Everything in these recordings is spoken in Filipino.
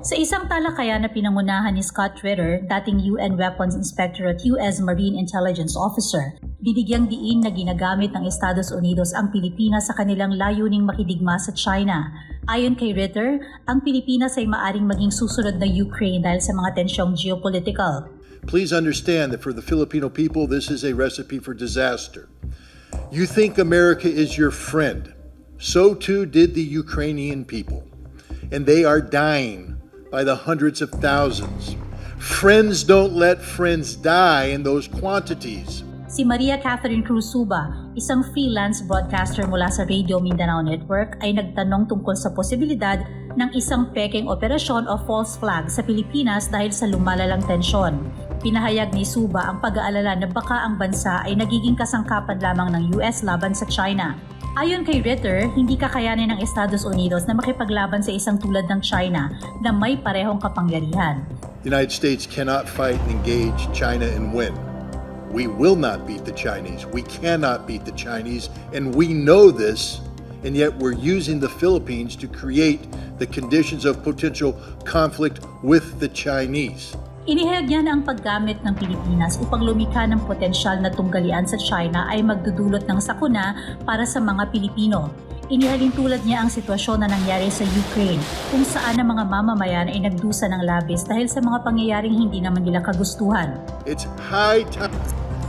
Sa isang talakayan na pinangunahan ni Scott Ritter, dating UN Weapons Inspector at US Marine Intelligence Officer, binigyang diin na ginagamit ng Estados Unidos ang Pilipinas sa kanilang layuning makidigma sa China. Ayon kay Ritter, ang Pilipinas ay maaring maging susunod na Ukraine dahil sa mga tensyong geopolitical. Please understand that for the Filipino people, this is a recipe for disaster. You think America is your friend. So too did the Ukrainian people. And they are dying by the hundreds of thousands. Friends don't let friends die in those quantities. Si Maria Catherine Cruz Suba, isang freelance broadcaster mula sa Radio Mindanao Network, ay nagtanong tungkol sa posibilidad ng isang pekeng operasyon o false flag sa Pilipinas dahil sa lumalalang tensyon. Pinahayag ni Suba ang pag-aalala na baka ang bansa ay nagiging kasangkapan lamang ng US laban sa China. Ayon kay Ritter, hindi kakayanin ng Estados Unidos na makipaglaban sa isang tulad ng China na may parehong kapangyarihan. The United States cannot fight and engage China and win. We will not beat the Chinese. We cannot beat the Chinese, and we know this, and yet we're using the Philippines to create the conditions of potential conflict with the Chinese. Inihayag niya na ang paggamit ng Pilipinas upang lumikha ng potensyal na tunggalian sa China ay magdudulot ng sakuna para sa mga Pilipino. Inihalin tulad niya ang sitwasyon na nangyari sa Ukraine kung saan ang mga mamamayan ay nagdusa ng labis dahil sa mga pangyayaring hindi naman nila kagustuhan. It's high time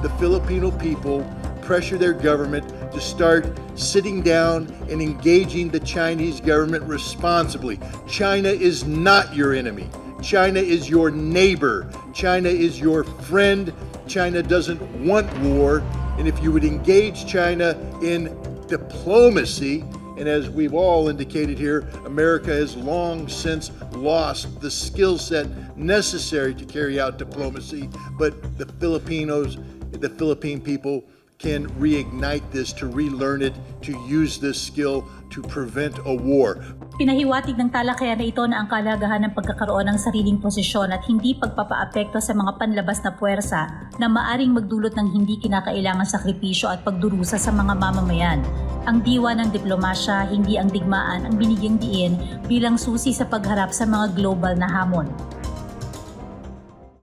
the Filipino people pressure their government to start sitting down and engaging the Chinese government responsibly. China is not your enemy. China is your neighbor. China is your friend. China doesn't want war. And if you would engage China in diplomacy, and as we've all indicated here, America has long since lost the skill set necessary to carry out diplomacy, but the Philippine people can reignite this, to relearn it, to use this skill to prevent a war. Pinahiwatig ng talakayan na ito na ang kahalagahan ng pagkakaroon ng sariling posisyon at hindi pagpapaapekto sa mga panlabas na puwersa na maaring magdulot ng hindi kinakailangang sakripisyo at pagdurusa sa mga mamamayan. Ang diwa ng diplomasya, hindi ang digmaan, ang binigyang diin bilang susi sa pagharap sa mga global na hamon.